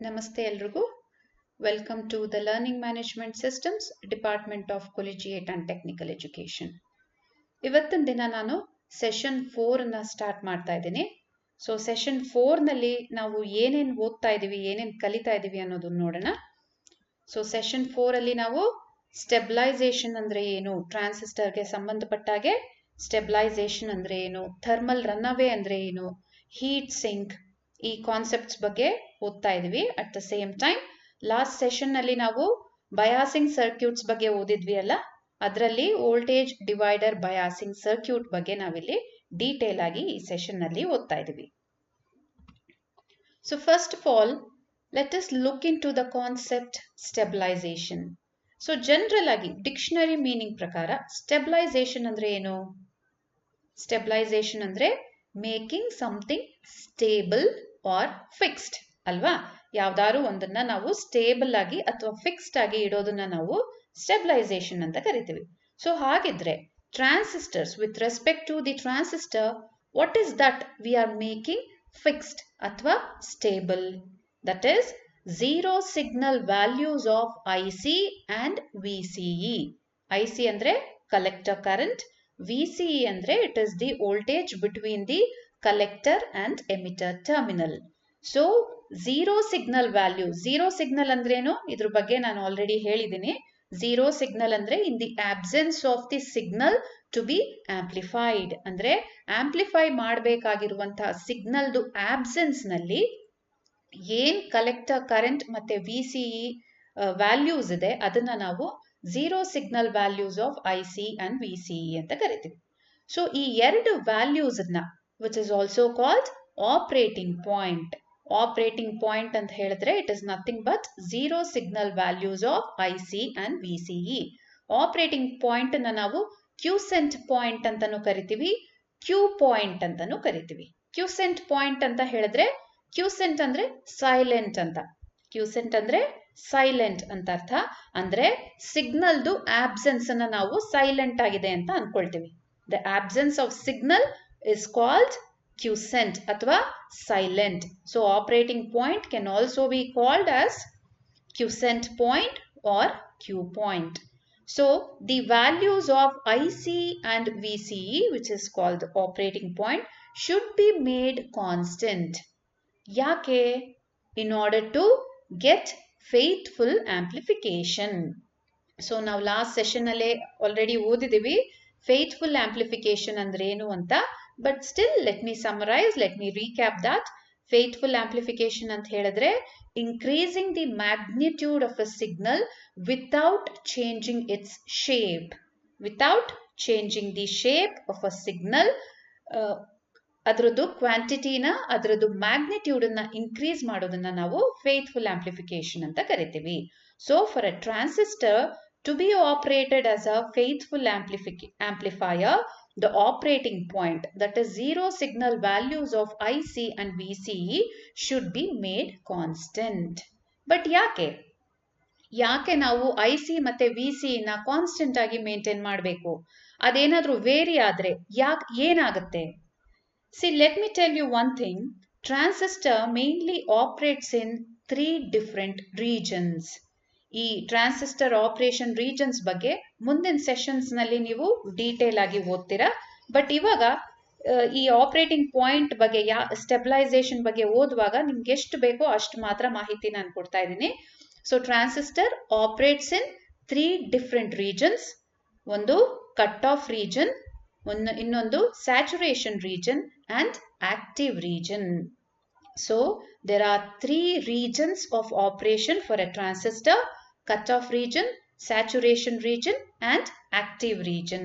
ನಮಸ್ತೆ ಎಲ್ರಿಗೂ. Welcome to the learning management systems department of collegiate and technical education. ಇವತ್ತಿನ ದಿನ ನಾನು ಸೆಷನ್ 4 ಸ್ಟಾರ್ಟ್ ಮಾಡ್ತಾ ಇದ್ದೀನಿ. ಸೊ ಸೆಷನ್ 4ನಲ್ಲಿ ನಾವು ಏನೇನು ಓದ್ತಾ ಇದ್ದೀವಿ, ಏನೇನು ಕಲಿತಾ ಇದ್ದೀವಿ ಅನ್ನೋದನ್ನ ನೋಡೋಣ. ಸೊ ಸೆಷನ್ 4ಅಲ್ಲಿ ನಾವು ಸ್ಟೆಬಿಲೈಸೇಷನ್ ಅಂದ್ರೆ ಏನು, ಟ್ರಾನ್ಸಿಸ್ಟರ್ಗೆ ಸಂಬಂಧಪಟ್ಟಾಗೆ ಸ್ಟೆಬಿಲೈಸೇಷನ್ ಅಂದ್ರೆ ಏನು, ಥರ್ಮಲ್ ರನ್ಅವೇ ಅಂದ್ರೆ ಏನು, ಹೀಟ್ ಸಿಂಕ್, ಈ ಕಾನ್ಸೆಪ್ಟ್ಸ್ ಬಗ್ಗೆ ಓದ್ತಾ ಇದೀವಿ. At the same time last session ನಲ್ಲಿ ನಾವು ಬಯಾಸಿಂಗ್ ಸರ್ಕ್ಯೂಟ್ಸ್ ಬಗ್ಗೆ ಓದಿದ್ವಿ ಅಲ್ಲ, ಅದರಲ್ಲಿ ವೋಲ್ಟೇಜ್ ಡಿವೈಡರ್ ಬಯಾಸಿಂಗ್ ಸರ್ಕ್ಯೂಟ್ ಬಗ್ಗೆ ನಾವಿಲ್ಲಿ ಡೀಟೇಲ್ ಆಗಿ ಈ ಸೆಷನ್ ನಲ್ಲಿ ಓದ್ತಾ ಇದೀವಿ. So first of all let us look into the concept stabilisation. So general ಆಗಿ ಡಿಕ್ಷನರಿ ಮೀನಿಂಗ್ ಪ್ರಕಾರ ಸ್ಟೆಬಿಲೈಸೇಷನ್ ಅಂದ್ರೆ ಏನು? ಸ್ಟೆಬಿಲೈಸೇಷನ್ ಅಂದ್ರೆ making something stable or fixed ಅಲ್ವಾ? ಯಾವ್ದಾದ್ರು ಒಂದನ್ನ ನಾವು ಸ್ಟೇಬಲ್ ಆಗಿ ಅಥವಾ ಫಿಕ್ಸ್ಡ್ ಆಗಿ ಇಡೋದನ್ನ ನಾವು ಸ್ಟೆಬಿಲೈಸೇಷನ್ ಅಂತ ಕರಿತೀವಿ. ಸೊ ಹಾಗಿದ್ರೆ transistors, with respect to the transistor, what is that we are making fixed ಅಥವಾ stable? That is zero signal values of IC and VCE. IC ಅಂದ್ರೆ ಕಲೆಕ್ಟರ್ ಕರೆಂಟ್, VCE ಅಂದ್ರೆ it is the voltage between the collector and emitter terminal. So zero signal value, zero signal ಅಂದ್ರೇನು ಇದ್ರ ಬಗ್ಗೆ ನಾನು already ಹೇಳಿದ್ದೀನಿ. zero signal ಅಂದ್ರೆ in the absence of the signal to be amplified, ಅಂದ್ರೆ amplify ಮಾಡಬೇಕಾಗಿರುವಂತಹ ಸಿಗ್ನಲ್ದು absence ನಲ್ಲಿ ಏನ್ ಕಲೆಕ್ಟರ್ ಕರೆಂಟ್ ಮತ್ತೆ VCE ವ್ಯಾಲ್ಯೂಸ್ ಇದೆ ಅದನ್ನ ನಾವು zero signal values of IC and VCE ಅಂತ ಕರಿತೀವಿ. ಸೊ ಈ ಎರಡು values which is also called operating point. Operating point ಅಂತ ಹೇಳಿದ್ರೆ it is nothing but zero signal values of IC and VCE. Operating point ಅನ್ನ ನಾವು ಕ್ಯೂಸೆಂಟ್ ಪಾಯಿಂಟ್ ಅಂತಾನು ಕರಿತೀವಿ, ಕ್ಯೂ ಪಾಯಿಂಟ್ ಅಂತಾನು ಕರಿತೀವಿ. ಕ್ಯೂಸೆಂಟ್ ಪಾಯಿಂಟ್ ಅಂತ ಹೇಳಿದ್ರೆ, ಕ್ಯೂಸೆಂಟ್ ಅಂದ್ರೆ ಸೈಲೆಂಟ್ ಅಂತ, ಕ್ಯೂಸೆಂಟ್ ಅಂದ್ರೆ ಸೈಲೆಂಟ್ ಅಂತ ಅರ್ಥ. ಅಂದ್ರೆ ಸಿಗ್ನಲ್ದು ಆಬ್ಸೆನ್ಸ್ ಅನ್ನ ನಾವು ಸೈಲೆಂಟ್ ಆಗಿದೆ ಅಂತ ಅನ್ಕೊಳ್ತೀವಿ. The absence of signal is called quiescent ಅಥವಾ silent. So operating point can also be called as quiescent point or Q point. So the values of IC and VCE, which is called the operating point, should be made constant. Yake? In order to get faithful amplification. So now last session alle already ಓದಿದಿವಿ faithful amplification ಅಂದ್ರೆ ಏನು ಅಂತ. But still let me summarize, let me recap that. Faithful amplification ಅಂತ ಹೇಳಿದ್ರೆ increasing the magnitude of a signal without changing its shape. Without changing the shape of a signal, ಅದರದ್ದು ಕ್ವಾಂಟಿಟಿನ, ಅದರದ್ದು magnitude ಅನ್ನ increase ಮಾಡೋದನ್ನ ನಾವು ಫೇತ್ಫುಲ್ ಆಂಪ್ಲಿಫಿಕೇಶನ್ ಅಂತ ಕರಿತೀವಿ. So for a transistor to be operated as a faithful amplifier, the operating point, that is zero signal values of IC and VCE, should be made constant. But ಯಾಕೆ ನಾವು IC ಮತ್ತೆ VCE ನ constant ಆಗಿ maintain ಮಾಡಬೇಕು? ಅದೇನಾದ್ರೂ very ಆದ್ರೆ ಏನಾಗುತ್ತೆ? See, let me tell you one thing. Transistor mainly operates in 3 different regions. ಈ transistor operation regions ಬಗ್ಗೆ ಮುಂದಿನ ಸೆಷನ್ಸ್ ನಲ್ಲಿ ನೀವು ಡೀಟೇಲ್ ಆಗಿ ಓದ್ತೀರಾ. ಬಟ್ ಇವಾಗ ಈ ಆಪರೇಟಿಂಗ್ ಪಾಯಿಂಟ್ ಬಗ್ಗೆ, ಸ್ಟೆಬಿಲೈಸೇಷನ್ ಬಗ್ಗೆ ಓದುವಾಗ ನಿಮ್ಗೆ ಎಷ್ಟು ಬೇಕೋ ಅಷ್ಟು ಮಾತ್ರ ಮಾಹಿತಿ ನಾನು ಕೊಡ್ತಾ ಇದ್ದೀನಿ. ಸೊ ಟ್ರಾನ್ಸಿಸ್ಟರ್ ಆಪರೇಟ್ಸ್ ಇನ್ 3 different regions. ಒಂದು ಕಟ್ ಆಫ್ ರೀಜನ್, ಇನ್ನೊಂದು saturation region and active region. So there are 3 regions of operation for a transistor: cutoff region, saturation region and active region.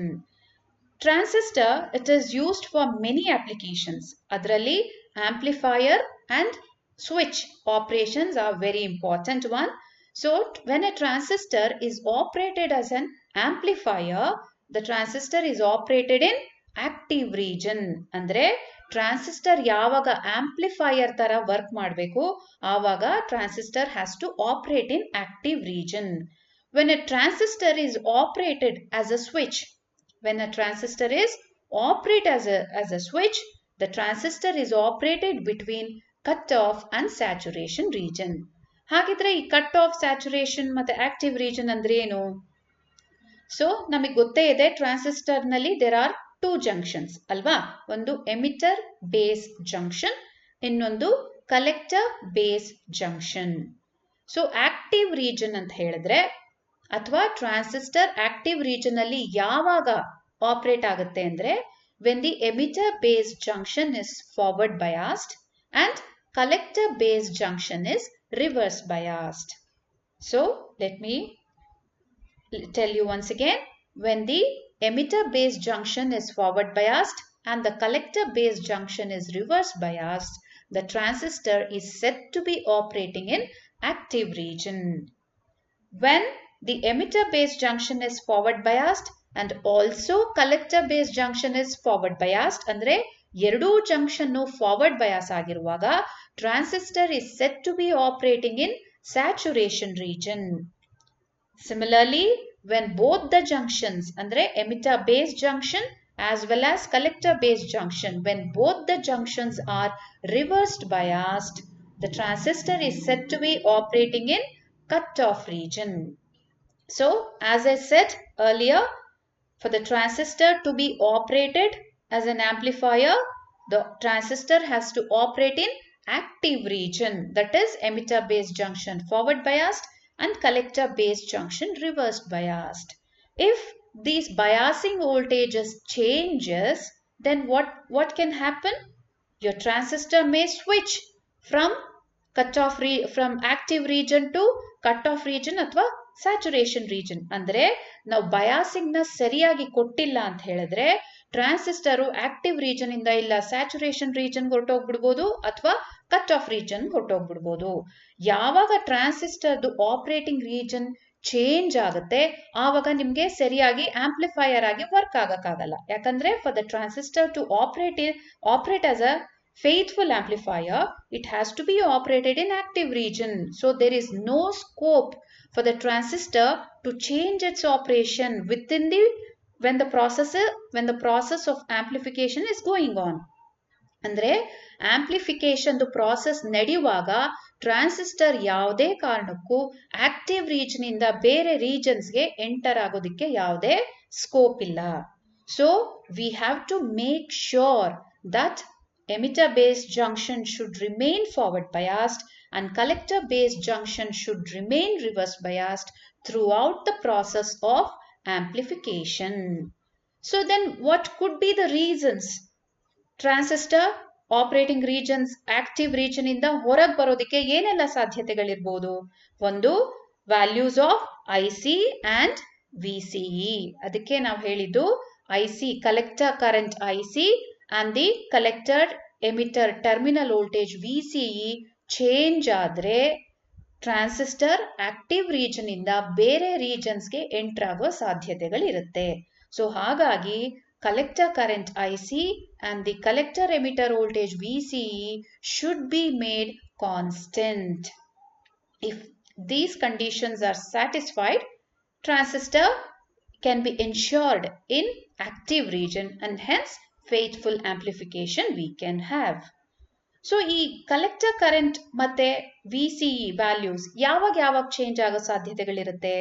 Transistor, it is used for many applications. Adralli amplifier and switch operations are very important one. So when a transistor is operated as an amplifier, the transistor is operated in active region. ಅಂದ್ರೆ transistor ಯಾವಾಗ amplifier ತರ work ಮಾಡಬೇಕು ಆವಾಗ transistor has to operate in active region. When a transistor is operated as a switch, when a transistor is operate as a switch, the transistor is operated between cutoff and saturation region. ಹಾಗಿದ್ರೆ ಈ cut off saturation ಮತ್ತೆ active region ಅಂದ್ರೆ ಏನು? So ನಮಗೆ ಗೊತ್ತೇ ಇದೆ transistor ನಲ್ಲಿ there are 2 junctions ಅಲ್ವಾ? ಒಂದು ಎಮಿಟರ್ ಬೇಸ್ ಜಂಕ್ಷನ್, ಇನ್ನೊಂದು collector base junction. So active region ಅಂತ ಹೇಳಿದ್ರೆ ಅಥವಾ ಟ್ರಾನ್ಸಿಸ್ಟರ್ ಆಕ್ಟಿವ್ ರೀಜನ್ ಅಲ್ಲಿ ಯಾವಾಗ ಆಪರೇಟ್ ಆಗುತ್ತೆ ಅಂದ್ರೆ when the emitter base junction is forward biased and collector base junction is reverse biased. So let me tell you once again, when the emitter base junction is forward biased and the collector base junction is reverse biased, the transistor is said to be operating in active region. When the emitter base junction is forward biased and also collector base junction is forward biased, ಅಂದ್ರೆ ಎರಡೂ junction forward bias ಆಗಿರುವಾಗ transistor is said to be operating in saturation region. Similarly, when both the junctions, andre emitter base junction as well as collector base junction, when both the junctions are reversed biased, the transistor is said to be operating in cut-off region. So, as I said earlier, for the transistor to be operated as an amplifier, the transistor has to operate in active region, that is emitter base junction forward biased and collector base junction reversed biased. If these biasing voltages changes, then what can happen? Your transistor may switch from from active region to cut-off region ಅಥವಾ saturation region. ಅಂದ್ರೆ ನಾವು biasing ನ ಸರಿಯಾಗಿ ಕೊಟ್ಟಿಲ್ಲ ಅಂತ ಹೇಳಿದ್ರೆ transistor active region ಇಂದ ಇಲ್ಲ ಸ್ಯಾಚುರೇಷನ್ ರೀಜನ್ ಹೊರಟೋಗ್ಬಿಡ್ಬೋದು ಅಥವಾ ಕಟ್ ಆಫ್ ರೀಜನ್ ಹೊರಟೋಗ್ಬಿಡ್ಬೋದು. ಯಾವಾಗ ಟ್ರಾನ್ಸಿಸ್ಟರ್ದು ಆಪರೇಟಿಂಗ್ ರೀಜನ್ ಚೇಂಜ್ ಆಗುತ್ತೆ ಆವಾಗ ನಿಮ್ಗೆ ಸರಿಯಾಗಿ ಆಂಪ್ಲಿಫೈಯರ್ ಆಗಿ ವರ್ಕ್ ಆಗಕ್ಕಾಗಲ್ಲ. ಯಾಕಂದ್ರೆ for the transistor to operate as a faithful amplifier, it has to be operated in active region. So there is no scope for the transistor to change its operation within when the process of amplification is going on. ಅಂದ್ರೆ amplification process ನಡೆಯುವಾಗ transistor ಯಾವುದೇ ಕಾರಣಕ್ಕೂ active region ಇಂದ ಬೇರೆ ರೀಜನ್ಸ್ಗೆ enter ಆಗೋದಕ್ಕೆ ಯಾವುದೇ scope ಇಲ್ಲ. So we have to make sure that emitter base junction should remain forward biased and collector base junction should remain reverse biased throughout the process of amplification. So then what could be the reasons transistor operating regions active region ಇಂದ ಹೊರಗೆ ಬರೋದಕ್ಕೆ ಏನೆಲ್ಲ ಸಾಧ್ಯತೆಗಳಿರಬಹುದು? ಒಂದು values of IC and VCE. ಅದಕ್ಕೆ ನಾವು ಹೇಳಿದ್ದು IC collector current IC and the collector emitter terminal voltage VCE change ಆದರೆ transistor active region ಇಂದ ಬೇರೆ ರೀಜನ್ಸ್ಗೆ ಎಂಟರ್ ಆಗೋ ಸಾಧ್ಯತೆಗಳಿರುತ್ತೆ. ಸೊ ಹಾಗಾಗಿ collector current IC and the collector emitter voltage VCE should be made constant. If these conditions are satisfied, transistor can be ensured in active region and hence faithful amplification we can have. So ಈ collector current ಮತ್ತೆ VCE values ಯಾವಾಗ change ಆಗೋ ಸಾಧ್ಯತೆಗಳಿರುತ್ತೆ?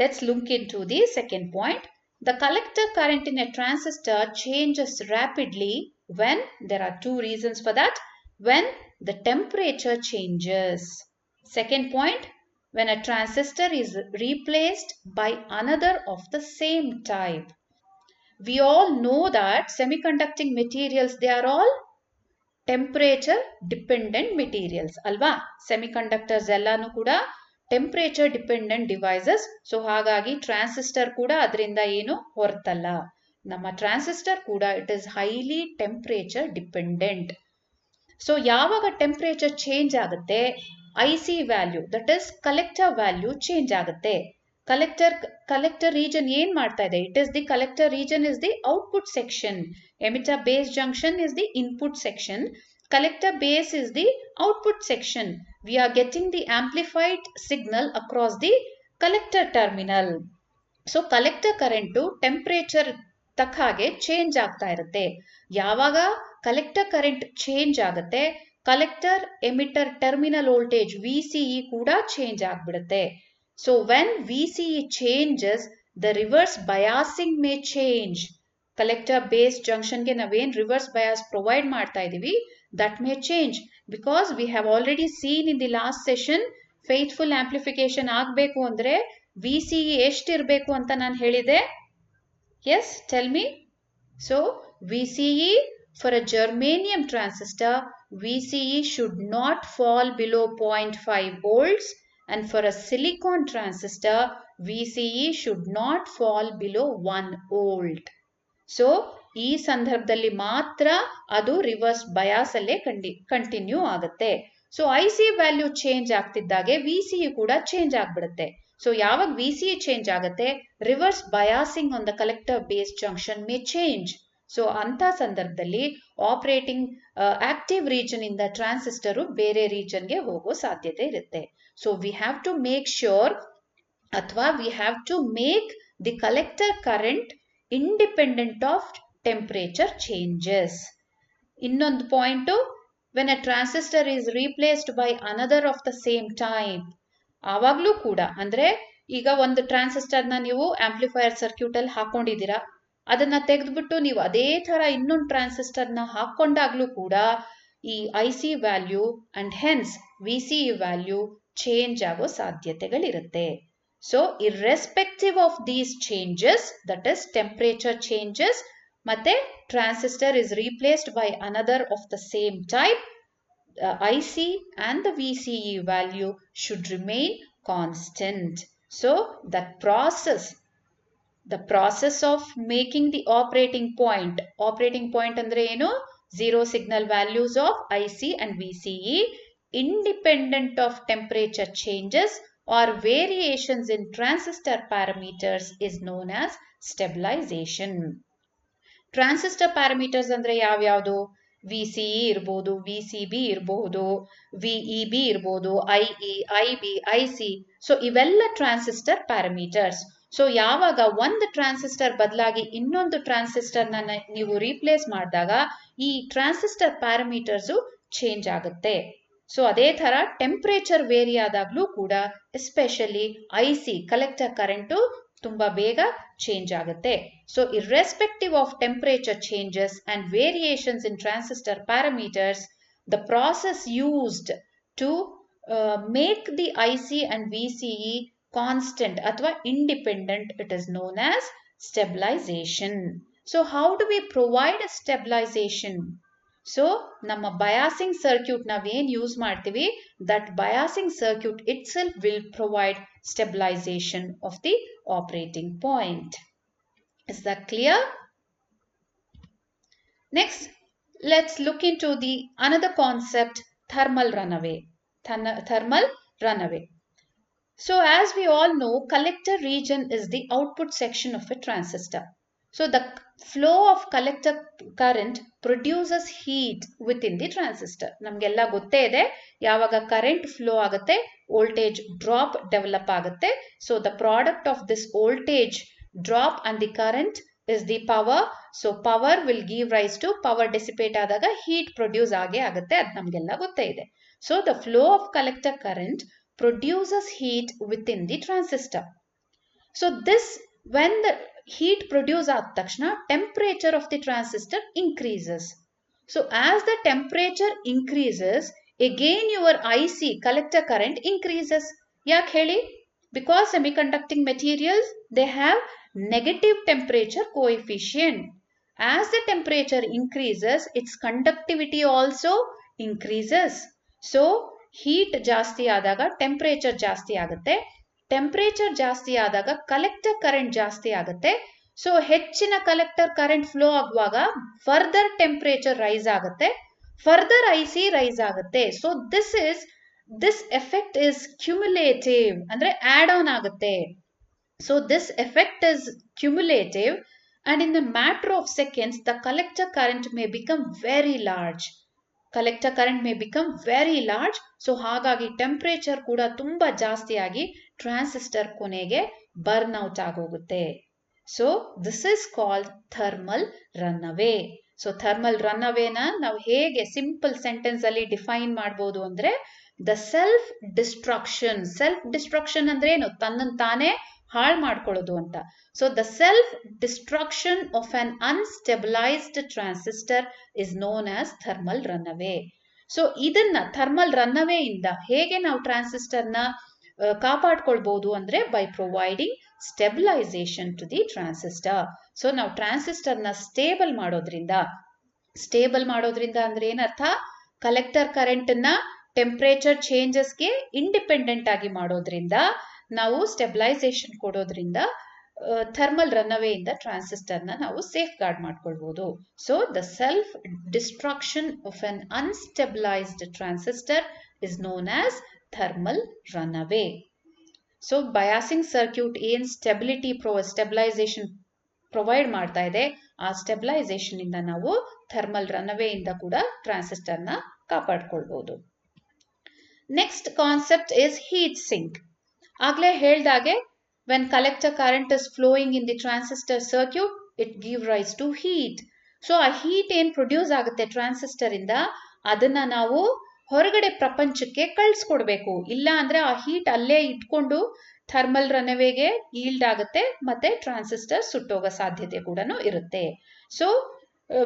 Let's look into the second point. The collector current in a transistor changes rapidly when there are two reasons for that. When the temperature changes. Second point, when a transistor is replaced by another of the same type. We all know that semiconducting materials, they are all temperature dependent materials alva. Semiconductors ellanu kuda temperature dependent devices. So ಹಾಗಾಗಿ transistor ಕೂಡ ಅದರಿಂದ ಏನು ಹೊರತಲ್ಲ. ನಮ್ಮ transistor ಕೂಡ it is highly temperature dependent. So ಯಾವಾಗ temperature change ಆಗುತ್ತೆ IC value, that is collector value change ಆಗುತ್ತೆ. Collector region ಏನ್ ಮಾಡ್ತಾ ಇದೆ? It is the collector region is the output section. Emitter base junction is the input section. Collector base is the output section. We are getting the amplified signal across the collector terminal. So collector current temperature ತಕ್ಕ ಹಾಗೆ change ಆಗ್ತಾ ಇರುತ್ತೆ. ಯಾವಾಗ collector current change ಆಗುತ್ತೆ collector emitter terminal voltage VCE ಕೂಡ change ಆಗ್ಬಿಡುತ್ತೆ. So when VCE changes, the reverse biasing may change. Collector base ಜಂಕ್ಷನ್ಗೆ ನಾವೇನ್ ರಿವರ್ಸ್ ಬಯಾಸ್ ಪ್ರೊವೈಡ್ ಮಾಡ್ತಾ ಇದೀವಿ, that may change because we have already seen in the last session faithful amplification ಆಗಬೇಕು ಅಂದ್ರೆ VCE ಎಷ್ಟಿರಬೇಕು ಅಂತ ನಾನು ಹೇಳಿದೆ. Yes, tell me. So VCE for a germanium transistor, VCE should not fall below 0.5 volts, and for a silicon transistor, VCE should not fall below 1 volt. So ಈ ಸಂದರ್ಭದಲ್ಲಿ ಮಾತ್ರ ಅದು ರಿವರ್ಸ್ ಬಯಾಸ್ ಅಲ್ಲೇ ಕಂಟಿನ್ಯೂ ಆಗುತ್ತೆ. ಸೊ IC ವ್ಯಾಲ್ಯೂ ಚೇಂಜ್ ಆಗ್ತಿದ್ದಾಗೆ VCE ಕೂಡ change ಆಗ್ಬಿಡುತ್ತೆ. So ಯಾವಾಗ VCE ಚೇಂಜ್ ಆಗುತ್ತೆ, reverse biasing on the collector base junction may change. So ಅಂತ ಸಂದರ್ಭದಲ್ಲಿ ಆಪರೇಟಿಂಗ್ ಆಕ್ಟಿವ್ ರೀಜನ್ ಇಂದ ಟ್ರಾನ್ಸಿಸ್ಟರ್ ಬೇರೆ ರೀಜನ್ಗೆ ಹೋಗೋ ಸಾಧ್ಯತೆ ಇರುತ್ತೆ. So we have to make sure ಅಥವಾ we have to make the collector current independent of temperature changes. ಇನ್ನೊಂದು point, when a transistor is replaced by another of the same type, ಆವಾಗ್ಲೂ ಕೂಡ ಅಂದ್ರೆ ಈಗ ಒಂದು ಟ್ರಾನ್ಸಿಸ್ಟರ್ನ ನೀವು ಆಂಪ್ಲಿಫೈಯರ್ ಸರ್ಕ್ಯೂಟ್ ಅಲ್ಲಿ ಹಾಕೊಂಡಿದ್ದೀರಾ, ಅದನ್ನ ತೆಗೆದ್ಬಿಟ್ಟು ನೀವು ಅದೇ ತರ ಇನ್ನೊಂದು ಟ್ರಾನ್ಸಿಸ್ಟರ್ನ ಹಾಕೊಂಡಾಗ್ಲೂ ಕೂಡ ಈ IC value and hence VCE value change ಆಗೋ ಸಾಧ್ಯತೆಗಳಿರುತ್ತೆ. So irrespective of these changes, that is temperature changes ಮತ್ತೆ transistor is replaced by another of the same type, IC and the VCE value should remain constant. So that the process of making the operating point andre enu, zero signal values of IC and VCE independent of temperature changes or variations in transistor parameters is known as stabilization. Transistor parameters andre yavyavdu, VCE ಇರಬಹುದು, VCB ಇರಬಹುದು, VEB ಇರಬಹುದು, IE, IB, IC. So ಇವೆಲ್ಲ transistor parameters. So ಯಾವಾಗ ಒಂದು transistor ಬದಲಾಗಿ ಇನ್ನೊಂದು ಟ್ರಾನ್ಸಿಸ್ಟರ್ನ ನೀವು replace ಮಾಡಿದಾಗ ಈ ಟ್ರಾನ್ಸಿಸ್ಟರ್ ಪ್ಯಾರಾಮೀಟರ್ಸು ಚೇಂಜ್ ಆಗುತ್ತೆ. ಸೊ ಅದೇ ತರ ಟೆಂಪರೇಚರ್ ವೇರಿ ಆದಾಗ್ಲೂ ಕೂಡ ಎಸ್ಪೆಷಲಿ IC ಕಲೆಕ್ಟರ್ ಕರೆಂಟು ತುಂಬಾ ಬೇಗ ಚೇಂಜ್ ಆಗುತ್ತೆ. So irrespective of temperature changes and variations in transistor parameters, the process used to make the IC and VCE constant ಅಥವಾ independent, it is known as stabilization. So how do we provide stabilization? So ನಮ್ಮ biasing circuit ನಾವೇನ್ use ಮಾಡ್ತೀವಿ, that biasing circuit itself will provide stabilization of the operating point. Is that clear? Next, let's look into the another concept, thermal runaway. Thermal runaway. So as we all know, collector region is the output section of a transistor. So the flow of collector current produces heat within the transistor. ನಮಗೆಲ್ಲ ಗೊತ್ತೇ ಇದೆ, ಯಾವಾಗ current flow ಆಗುತ್ತೆ voltage drop develop ಆಗುತ್ತೆ. So the product of this voltage drop and the current is the power. So power will give rise to power dissipate ಆದಾಗ heat produce ಆಗೇ ಆಗುತ್ತೆ, ಅದು ನಮಗೆಲ್ಲ ಗೊತ್ತೇ ಇದೆ. So the flow of collector current produces heat within the transistor. So this, when the heat produce ಆದ ತಕ್ಷಣ temperature of the transistor increases. So as the temperature increases, again your IC collector current increases. ಯಾಕೆ ಹೇಳಿ? Because semiconducting materials, they have negative temperature coefficient. As the temperature increases, its conductivity also increases. So heat ಜಾಸ್ತಿ ಆದಾಗ temperature ಜಾಸ್ತಿ ಆಗುತ್ತೆ, temperature ಜಾಸ್ತಿ ಆದಾಗ collector current ಜಾಸ್ತಿ ಆಗುತ್ತೆ. ಸೊ ಹೆಚ್ಚಿನ ಕಲೆಕ್ಟರ್ ಕರೆಂಟ್ ಫ್ಲೋ ಆಗುವಾಗ ಫರ್ದರ್ ಟೆಂಪರೇಚರ್ ರೈಸ್ ಆಗುತ್ತೆ, ಫರ್ದರ್ IC ರೈಸ್ ಆಗುತ್ತೆ. So this effect is cumulative, ಅಂದ್ರೆ ಆಡ್ ಆನ್ ಆಗುತ್ತೆ. So this effect is cumulative, and in a matter of seconds the collector current may become very large. Collector current may become very large. So ಹಾಗಾಗಿ temperature ಕೂಡ ತುಂಬಾ ಜಾಸ್ತಿ ಆಗಿ transistor ಕೊನೆಗೆ burn out ಆಗೋಗುತ್ತೆ. So this is called thermal runaway. So thermal ರನ್ಅವೇನ ನಾವು ಹೇಗೆ ಸಿಂಪಲ್ ಸೆಂಟೆನ್ಸ್ ಅಲ್ಲಿ ಡಿಫೈನ್ ಮಾಡಬಹುದು ಅಂದ್ರೆ ದ ಸೆಲ್ಫ್ ಡಿಸ್ಟ್ರಕ್ಷನ್ ಅಂದ್ರೆ ಏನು ತನ್ನನ್ನು ತಾನೇ ಹಾಳು ಮಾಡ್ಕೊಳ್ಳೋದು ಅಂತ so the self destruction of an unstabilised transistor is known as thermal runaway so ಇದನ್ನ ಥರ್ಮಲ್ ರನ್ಅವೇ ಇಂದ ಹೇಗೆ ನಾವು ಟ್ರಾನ್ಸಿಸ್ಟರ್ನ ಕಾಪಾಡ್ಕೊಳ್ಬಹುದು ಅಂದ್ರೆ by providing stabilisation to the transistor so ನಾವು ಟ್ರಾನ್ಸಿಸ್ಟರ್ನ ಸ್ಟೇಬಲ್ ಮಾಡೋದ್ರಿಂದ ಅಂದ್ರೆ ಏನರ್ಥ ಕಲೆಕ್ಟರ್ ಕರೆಂಟ್ ನ ಟೆಂಪರೇಚರ್ ಚೇಂಜಸ್ಗೆ ಇಂಡಿಪೆಂಡೆಂಟ್ ಆಗಿ ಮಾಡೋದ್ರಿಂದ ನಾವು ಸ್ಟೆಬಿಲೈಸೇಷನ್ ಕೊಡೋದ್ರಿಂದ ಥರ್ಮಲ್ ರನ್ಅವೇ ಇಂದ ಟ್ರಾನ್ಸಿಸ್ಟರ್ನ ನಾವು ಸೇಫ್ ಗಾರ್ಡ್ ಮಾಡ್ಕೊಳ್ಬಹುದು so the self destruction of an unstabilised transistor is known as thermal runaway so biasing circuit ಏನ್ ಸ್ಟೆಬಿಲೈಸೇಷನ್ ಪ್ರೊವೈಡ್ ಮಾಡ್ತಾ ಇದೆ ಆ ಸ್ಟೆಬಿಲೈಸೇಷನ್ ಇಂದ ನಾವು ಥರ್ಮಲ್ ರನ್ಅವೇ ಇಂದ ಕೂಡ ಟ್ರಾನ್ಸಿಸ್ಟರ್ನ ಕಾಪಾಡ್ಕೊಳ್ಬಹುದು next concept is heat sink ಆಗ್ಲೇ ಹೇಳ್ದಾಗೆ when collector current is flowing in the transistor circuit it give rise to heat so ಆ heat ಏನ್ ಪ್ರೊಡ್ಯೂಸ್ ಆಗುತ್ತೆ ಟ್ರಾನ್ಸಿಸ್ಟರ್ ಇಂದ ಅದನ್ನ ನಾವು ಹೊರಗಡೆ ಪ್ರಪಂಚಕ್ಕೆ ಕಳಿಸ್ಕೊಡ್ಬೇಕು ಇಲ್ಲ ಅಂದ್ರೆ ಆ ಹೀಟ್ ಅಲ್ಲೇ ಇಟ್ಕೊಂಡು ಥರ್ಮಲ್ ರನ್ಅವೇಗೆ ಈಲ್ಡ್ ಆಗುತ್ತೆ ಮತ್ತೆ ಟ್ರಾನ್ಸಿಸ್ಟರ್ ಸುಟ್ಟೋಗೋ ಸಾಧ್ಯತೆ ಕೂಡ ಇರುತ್ತೆ so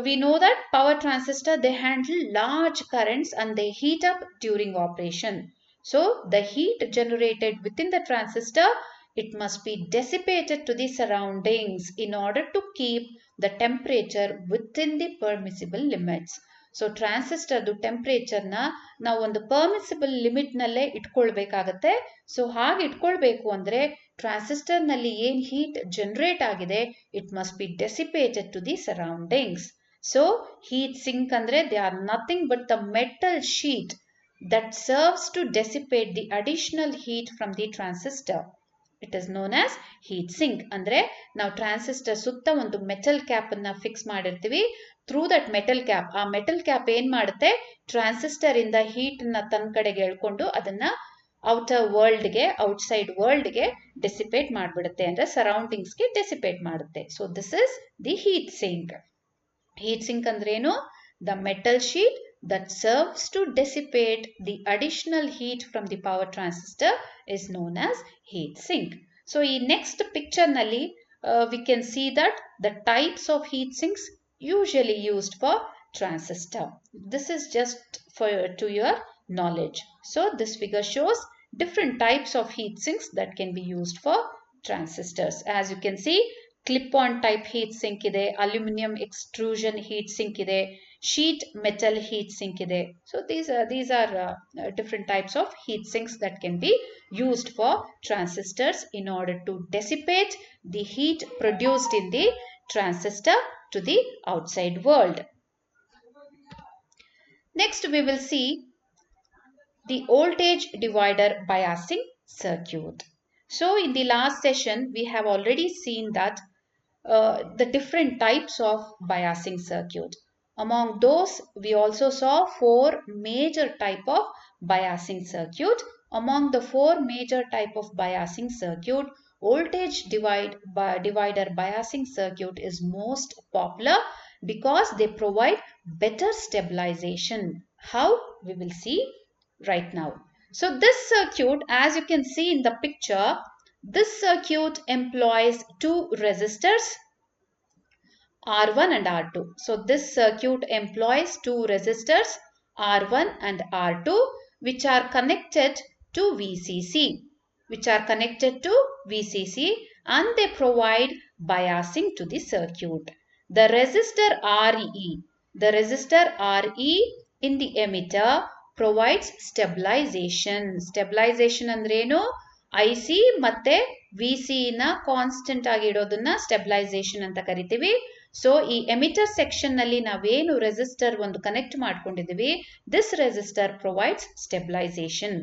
we know that power transistor they handle large currents and they heat up during operation so the heat generated within the transistor it must be dissipated to the surroundings in order to keep the temperature within the permissible limits so ಟ್ರಾನ್ಸಿಸ್ಟರ್ದು ಟೆಂಪರೇಚರ್ನ ನಾವು ಒಂದು permissible limit ನಲ್ಲೇ ಇಟ್ಕೊಳ್ಬೇಕಾಗತ್ತೆ so ಹಾಗೆ ಇಟ್ಕೊಳ್ಬೇಕು ಅಂದ್ರೆ transistor ನಲ್ಲಿ ಏನ್ ಹೀಟ್ ಜನರೇಟ್ ಆಗಿದೆ it must be dissipated to the surroundings so heat sink ಅಂದ್ರೆ they are nothing but the metal sheet that serves to dissipate the additional heat from the transistor it is known as heat sink ಅಂದ್ರೆ ನಾವು transistor ಸುತ್ತ ಒಂದು metal cap ಅನ್ನ fix ಮಾಡಿರ್ತೀವಿ through that metal cap ಆ metal cap ಏನ್ ಮಾಡುತ್ತೆ transistor ಇಂದ ಹೀಟ್ ನ ತನ್ನ ಕಡೆಗೆ ಎಳ್ಕೊಂಡು ಅದನ್ನ ಔಟ್ಸೈಡ್ ವರ್ಲ್ಡ್ಗೆ ಡೆಸಿಪೇಟ್ ಮಾಡ್ಬಿಡುತ್ತೆ ಅಂದ್ರೆ ಸರೌಂಡಿಂಗ್ಸ್ಗೆ ಡೆಸಿಪೇಟ್ ಮಾಡುತ್ತೆ so this is the heat sink ಅಂದ್ರೆ ಏನು the metal sheet that serves to dissipate the additional heat from the power transistor is known as heat sink. So, in next picture nalli we can see that the types of heat sinks usually used for transistor. This is just to your knowledge. So, this figure shows different types of heat sinks that can be used for transistors. As you can see, clip-on type heat sink ide, aluminum extrusion heat sink ide, sheet metal heat sink ide. So these are different types of heat sinks that can be used for transistors in order to dissipate the heat produced in the transistor to the outside world. Next we will see the voltage divider biasing circuit. So in the last session we have already seen that the different types of biasing circuit. Among those, we also saw 4 major type of biasing circuit. Among the 4 major type of biasing circuit, voltage divider biasing circuit is most popular because they provide better stabilization. How? We will see right now. So this circuit, as you can see in the picture, this circuit employs 2 resistors R1 and R2. So this circuit employs 2 resistors R1 and R2 which are connected to VCC and they provide biasing to the circuit. The resistor RE in the emitter provides stabilization. Stabilization ಅಂದ್ರೇನು IC ಮತ್ತೆ VC ನ constant ಆಗಿ ಇಡೋದನ್ನ stabilisation ಅಂತ ಕರಿತೀವಿ so ಈ emitter section ನಲ್ಲಿ ನಾವೇನು resistor ಒಂದು ಕನೆಕ್ಟ್ ಮಾಡ್ಕೊಂಡಿದೀವಿ this resistor provides stabilisation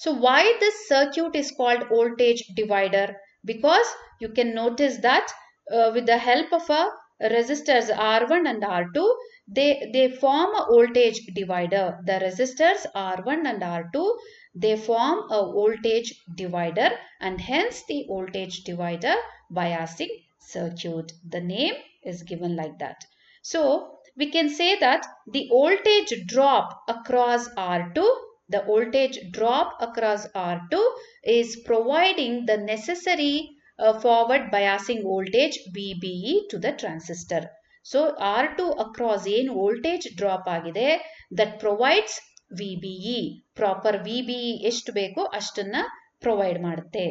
so why this circuit is called voltage divider because you can notice that with the help of a resistors R1 and R2 they form a voltage divider. The resistors R1 and R2 they form a voltage divider and hence the voltage divider biasing circuit. The name is given like that. So we can say that the voltage drop across R2, the voltage drop across R2 is providing the necessary forward biasing voltage VBE to the transistor. So R2 across ಏನು voltage drop ಆಗಿದೆ that provides VBE, proper VBE ಎಷ್ಟು ಬೇಕು ಅಷ್ಟನ್ನ provide ಮಾಡುತ್ತೆ.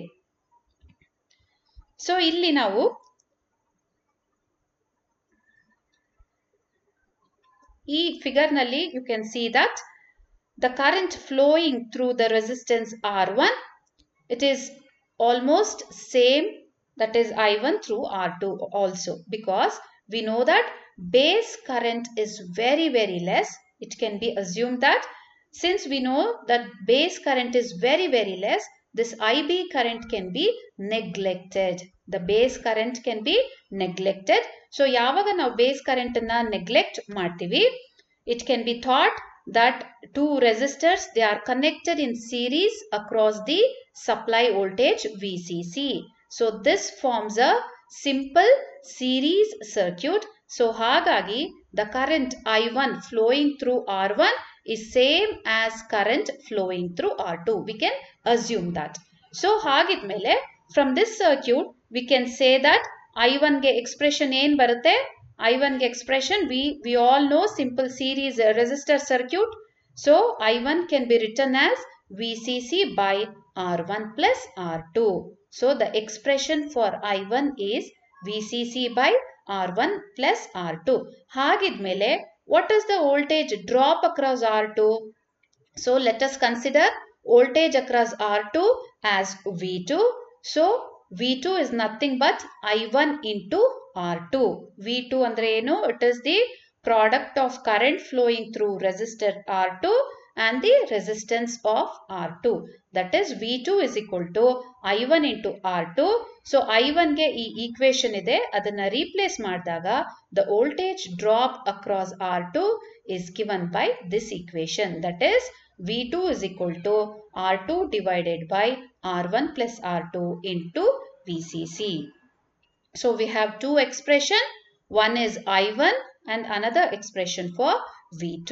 So ಇಲ್ಲಿ ನಾವು ಈ figure ನಲ್ಲಿ you can see that the current flowing through the resistance R1, it is almost same, that is I1 through R2 also, because we know that base current is very less. It can be assumed that since we know that base current is very less, this IB current can be neglected. The base current can be neglected. So ಯಾವಾಗ ನಾವು base current ಅನ್ನ neglect ಮಾಡ್ತೀವಿ, it can be thought that two resistors, they are connected in series across the supply voltage VCC. So this forms a simple series circuit. So ಹಾಗಾಗಿ the current I1 flowing through R1 is same as current flowing through R2. We can assume that. So ಹಾಗಿದ್ಮೇಲೆ from this circuit we can say that I1 ಗೆ expression ಏನು ಬರುತ್ತೆ? I1 ಗೆ expression we all know simple series resistor circuit. So I1 can be written as VCC by R1 plus R2. So the expression for I1 is VCC by R1 plus R2. ಹಾಗಿದ್ಮೇಲೆ what is the voltage drop across R2? So let us consider voltage across R2 as V2. So V2 is nothing but I1 into R2. V2 andre enu? It is the product of current flowing through resistor R2 and the resistance of R2. That is V2 is equal to I1 into R2. So I1 ಗೆ ಈ equation ಇದೆ, ಅದನ್ನ replace ಮಾಡಿದಾಗ the voltage drop across R2 is given by this equation. That is V2 is equal to R2 divided by R1 plus R2 into VCC. So we have two expressions. One is I1 and another expression for V2.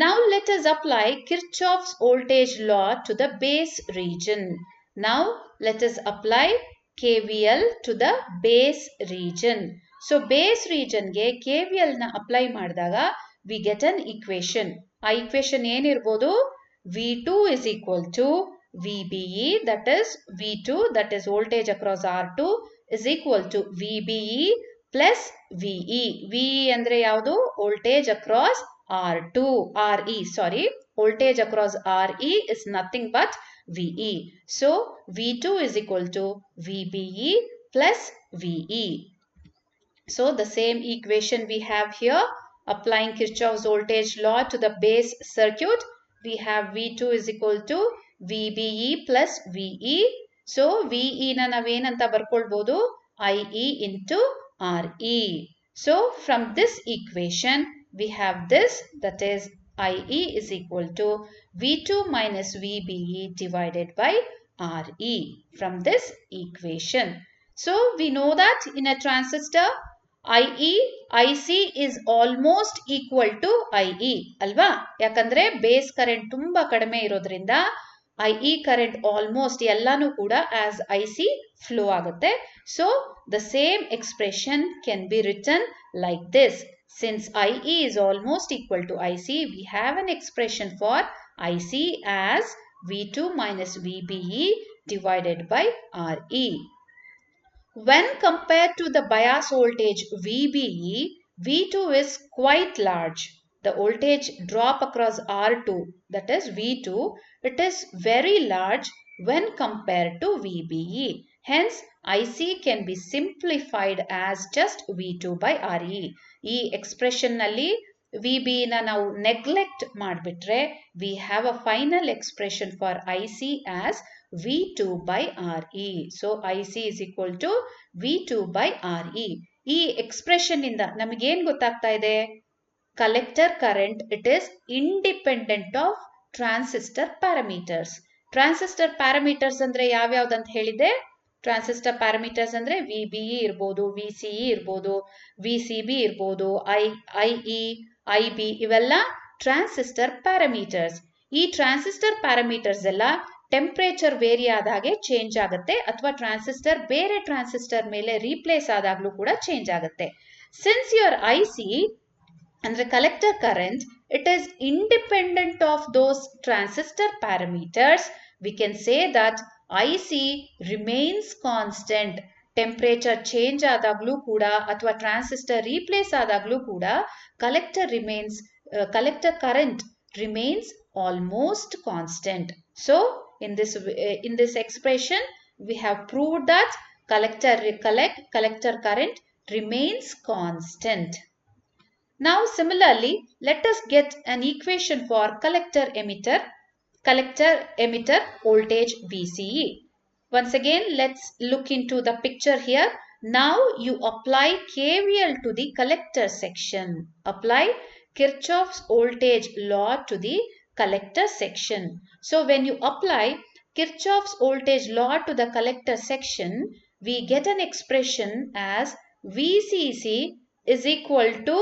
Now let us apply Kirchhoff's voltage law to the base region. Now let us apply KVL to the base region. So base region ge KVL na apply ಮಾಡಿದಾಗ we get an equation. ಆ equation ಏನಿರಬಹುದು? V2 is equal to VBE, that is V2, that is voltage across R2 is equal to VBE plus VE. VE andre ಯಾವುದು? Voltage across R2, voltage across RE is nothing but VE. So V2 is equal to VBE plus VE. So the same equation we have here, applying Kirchhoff's voltage law to the base circuit, we have V2 is equal to VBE plus VE. So VE na navenanta barkolbodu? IE into RE. So from this equation we have this, that is IE is equal to V2 minus VBE divided by RE from this equation. So we know that in a transistor IC is almost equal to IE ಅಲ್ವಾ? ಯಾಕಂದ್ರೆ base current ತುಂಬಾ ಕಡಿಮೆ ಇರೋದ್ರಿಂದ IE current almost ಎಲ್ಲಾನು ಕೂಡ as IC flow ಆಗುತ್ತೆ. So the same expression can be written like this. Since IE is almost equal to IC, we have an expression for IC as V2 minus VBE divided by RE. When compared to the bias voltage VBE, V2 is quite large. The voltage drop across R2, that is V2, it is very large when compared to VBE. Hence, IC can be simplified as just V2 by RE. ಈ expression ನಲ್ಲಿ VBE na ನಾವು neglect ಮಾಡಿಬಿಟ್ರೆ, we have a final expression for IC as V2 by RE. So IC is equal to V2 by RE. ಈ expression ಇಂದ ನಮಗೇನು ಗೊತ್ತಾಗ್ತಾ ಇದೆ? Collector current, it is independent of transistor parameters. Transistor parameters ಅಂದ್ರೆ ಯಾವ್ಯಾವ್ದು ಅಂತ ಹೇಳಿದೆ? ಟ್ರಾನ್ಸಿಸ್ಟರ್ ಪ್ಯಾರಾಮೀಟರ್ಸ್ ಅಂದರೆ VBE ಇರ್ಬೋದು, VCE ಇರ್ಬೋದು, VCB ಇರ್ಬೋದು, IE, IB ಇವೆಲ್ಲ ಟ್ರಾನ್ಸಿಸ್ಟರ್ ಪ್ಯಾರಾಮೀಟರ್ಸ್. ಈ ಟ್ರಾನ್ಸಿಸ್ಟರ್ ಪ್ಯಾರಾಮೀಟರ್ಸ್ ಎಲ್ಲ ಟೆಂಪರೇಚರ್ ವೇರಿ ಆದಾಗೆ ಚೇಂಜ್ ಆಗುತ್ತೆ ಅಥವಾ ಟ್ರಾನ್ಸಿಸ್ಟರ್ ಬೇರೆ ಟ್ರಾನ್ಸಿಸ್ಟರ್ ಮೇಲೆ ರೀಪ್ಲೇಸ್ ಆದಾಗಲೂ ಕೂಡ ಚೇಂಜ್ ಆಗುತ್ತೆ. ಸಿನ್ಸ್ ಯುವರ್ IC ಅಂದರೆ collector current, it is independent of those transistor parameters, we can say that IC remains constant. Temperature change ಆದಾಗಲೂ ಕೂಡ ಅಥವಾ ಟ್ರಾನ್ಸಿಸ್ಟರ್ ರೀಪ್ಲೇಸ್ ಆದಾಗಲೂ ಕೂಡ collector current remains almost constant. So in this expression we have proved that collector current remains constant. Now similarly, let us get an equation for collector emitter voltage VCE. Once again, let's look into the picture here. Now you apply KVL to the collector section. Apply Kirchhoff's voltage law to the collector section. So when you apply Kirchhoff's voltage law to the collector section, we get an expression as VCC is equal to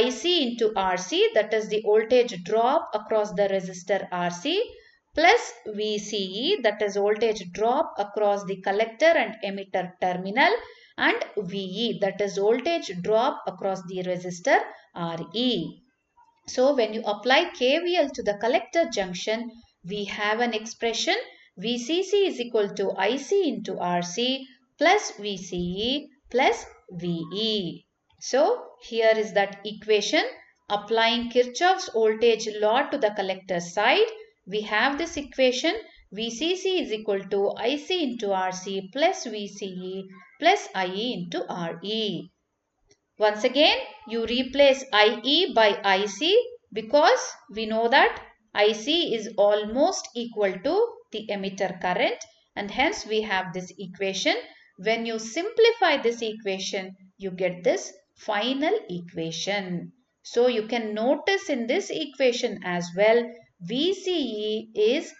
IC into RC, that is the voltage drop across the resistor RC, plus VCE, that is voltage drop across the collector and emitter terminal, and VE, that is voltage drop across the resistor RE. So when you apply KVL to the collector junction, we have an expression VCC is equal to IC into RC plus VCE plus VE. So here is that equation. Applying Kirchhoff's voltage law to the collector side, we have this equation VCC is equal to IC into RC plus VCE plus IE into RE. Once again, you replace IE by IC because we know that IC is almost equal to the emitter current, and hence we have this equation. When you simplify this equation, you get this final equation. So you can notice in this equation as well, VCE is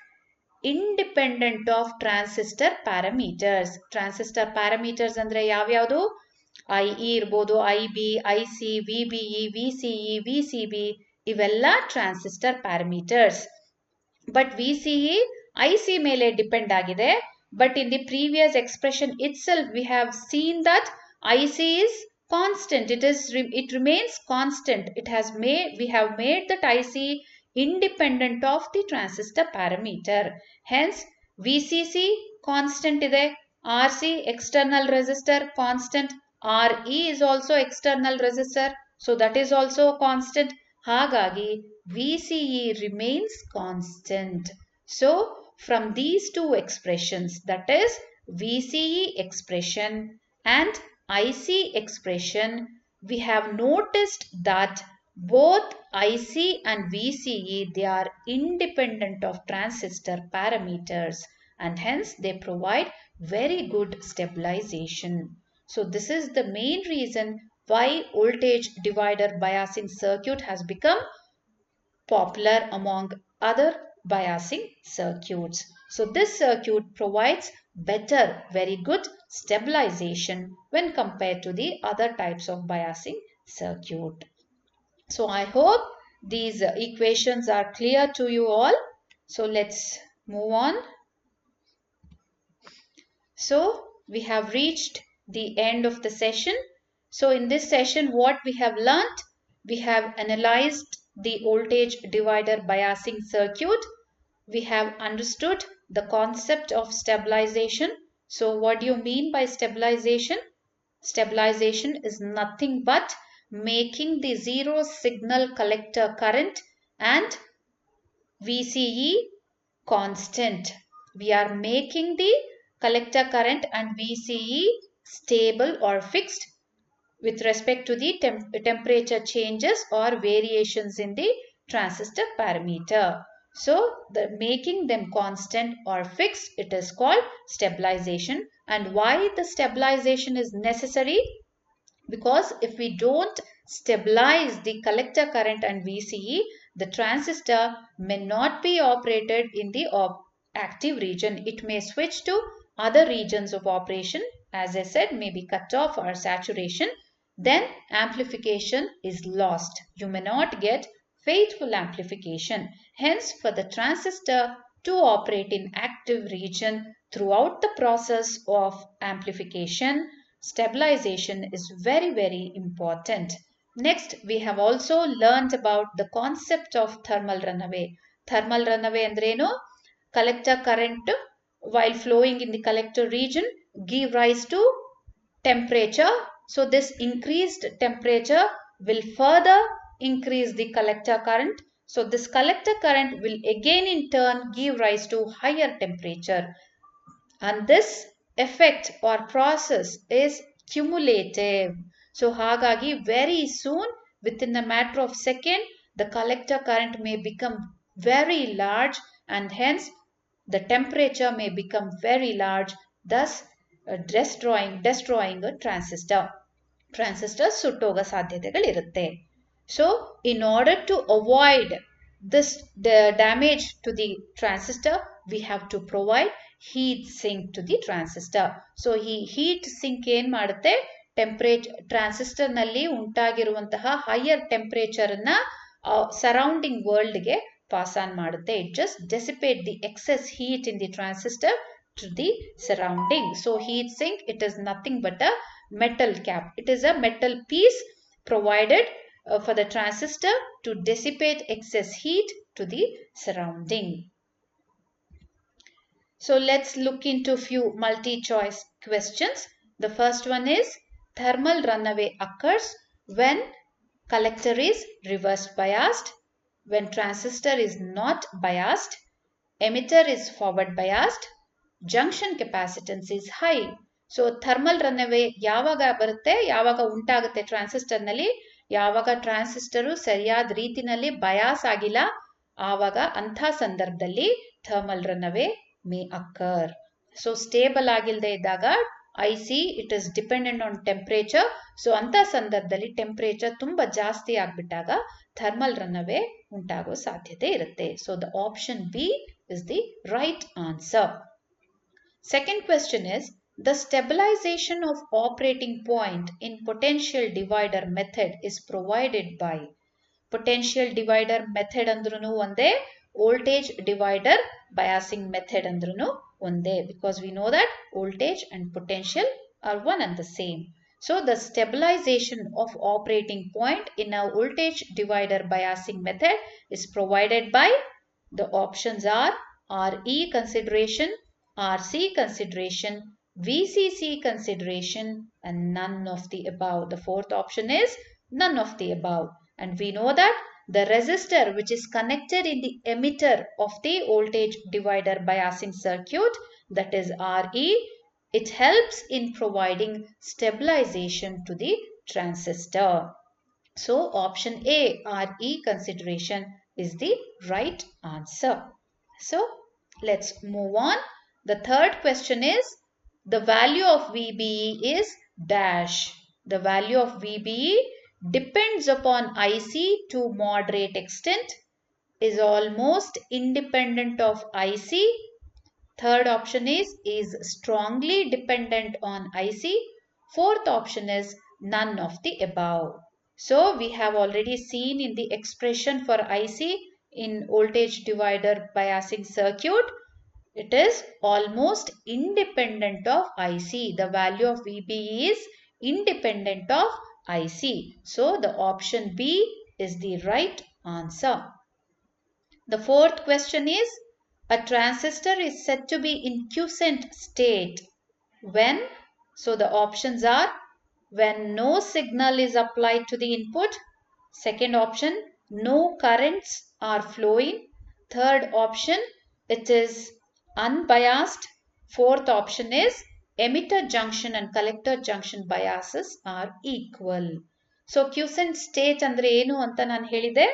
independent of transistor parameters. Transistor parameters andre yavyavadu? IE ಇರ್ಬೋದು, IB, IC, VBE, VCE, VCB ಇವೆಲ್ಲ transistor parameters. But VCE IC ಮೇಲೆ depend ಆಗಿದೆ. But in the previous expression itself, we have seen that IC is constant. It remains constant. We have made that IC independent of the transistor parameter. Hence, VCC constant ide, RC external resistor constant, RE is also external resistor, so that is also constant. Hagagi VCE remains constant. So from these two expressions, that is VCE expression and IC expression, we have noticed that both IC and VCE, they are independent of transistor parameters, and hence they provide very good stabilization. So this is the main reason why voltage divider biasing circuit has become popular among other biasing circuits. So this circuit provides better, very good stabilization when compared to the other types of biasing circuit. So I hope these equations are clear to you all. So let's move on. So we have reached the end of the session. So in this session, what we have learnt? We have analyzed the voltage divider biasing circuit. We have understood the concept of stabilization. So what do you mean by stabilization? Stabilization is nothing but making the zero signal collector current and VCE constant. We are making the collector current and VCE stable or fixed with respect to the temperature changes or variations in the transistor parameter. So making them constant or fixed, it is called stabilization. And why the stabilization is necessary? Because if we don't stabilize the collector current and VCE, the transistor may not be operated in the active region. It may switch to other regions of operation, as I said, may be cut off or saturation, then amplification is lost. You may not get faithful amplification. Hence, for the transistor to operate in active region throughout the process of amplification, stabilization is very, very important. Next, we have also learned about the concept of thermal runaway. Thermal runaway andreno? Collector current while flowing in the collector region give rise to temperature. So this increased temperature will further increase the collector current. So this collector current will again in turn give rise to higher temperature. And this effect or process is cumulative. So hagagi very soon, within a matter of second, the collector current may become very large and hence the temperature may become very large, thus destroying a transistor. Transistor ಸುಟ್ಟೋಗ ಸಾಧ್ಯತೆಗಳಿರುತ್ತೆ. So in order to avoid this the damage to the transistor, we have to provide heat sink to the transistor. So ಈ heat sink ಏನು ಮಾಡುತ್ತೆ, temperature transistor ನಲ್ಲಿ ಉಂಟಾಗಿರುವಂತಹ higher temperature ಅನ್ನ surrounding world ಗೆ pass on ಮಾಡುತ್ತೆ. It just dissipate the excess heat in the transistor to the surrounding. So heat sink, it is nothing but a metal cap. It is a metal piece provided for the transistor to dissipate excess heat to the surrounding. So let's look into few multi-choice questions. The first one is, thermal runaway occurs when collector is reverse biased, when transistor is not biased, emitter is forward biased, junction capacitance is high. So thermal runaway ಯಾವಾಗ ಬರುತ್ತೆ, ಯಾವಾಗ ಉಂಟಾಗುತ್ತೆ transistor ನಲ್ಲಿ, ಯಾವಾಗ transistor ಸರಿಯಾದ ರೀತಿನಲ್ಲಿ bias ಆಗಿಲ್ಲ, ಆವಾಗ ಅಂಥ ಸಂದರ್ಭದಲ್ಲಿ thermal runaway may occur. So stable ಆಗಿಲ್ಲದೆ ಇದ್ದಾಗ IC it is dependent on temperature. So ಅಂತ ಸಂದರ್ಭದಲ್ಲಿ ಟೆಂಪರೇಚರ್ ತುಂಬಾ ಜಾಸ್ತಿ ಆಗ್ಬಿಟ್ಟಾಗ ಥರ್ಮಲ್ ರನ್ಅವೇ ಉಂಟಾಗೋ ಸಾಧ್ಯತೆ ಇರುತ್ತೆ. So the option B is the right answer. Second question is, the stabilization of operating point in potential divider method is provided by. Potential divider method ಅಂದ್ರೂ ಒಂದೇ, voltage divider biasing method ಅಂದ್ರೂ ಒಂದೇ, because we know that voltage and potential are one and the same. So the stabilization of operating point in a voltage divider biasing method is provided by, the options are RE consideration, RC consideration, VCC consideration and none of the above. The fourth option is none of the above. And we know that the resistor which is connected in the emitter of the voltage divider biasing circuit, that is RE, it helps in providing stabilization to the transistor. So option A, RE consideration is the right answer. So let's move on. The third question is, the value of VBE is dash. The value of VBE depends upon IC to moderate extent, is almost independent of IC. Third option is strongly dependent on IC. Fourth option is none of the above. So we have already seen in the expression for IC in voltage divider biasing circuit, it is almost independent of IC. The value of VBE is independent of IC. So the option B is the right answer. The fourth question is, a transistor is said to be in quiescent state when, so the options are, when no signal is applied to the input. Second option, no currents are flowing. Third option, it is unbiased. Fourth option is emitter junction and collector junction biases are equal. So quiescent state andre ಏನು ಅಂತ ನಾನು ಹೇಳಿದೆ,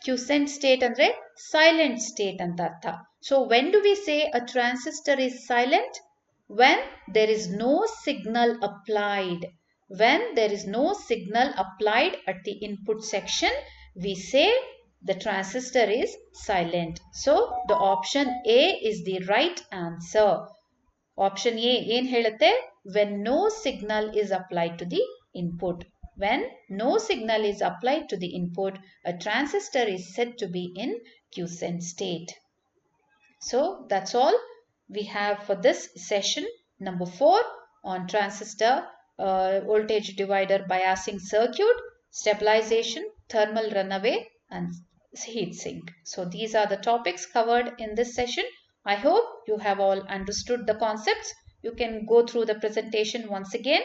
quiescent state andre silent state ಅಂತ ಅರ್ಥ. So when do we say a transistor is silent? When there is no signal applied. When there is no signal applied at the input section, we say the transistor is silent. So the option A is the right answer. Option A ಏನ್ ಹೇಳುತ್ತೆ? when no signal is applied to the input. When no signal is applied to the input, a transistor is said to be in quiescent state. So that's all we have for this session number 4 on transistor, voltage divider biasing circuit, stabilization, thermal runaway, and heat sink. So these are the topics covered in this session. I hope you have all understood the concepts. You can go through the presentation once again.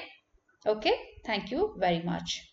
Okay, thank you very much.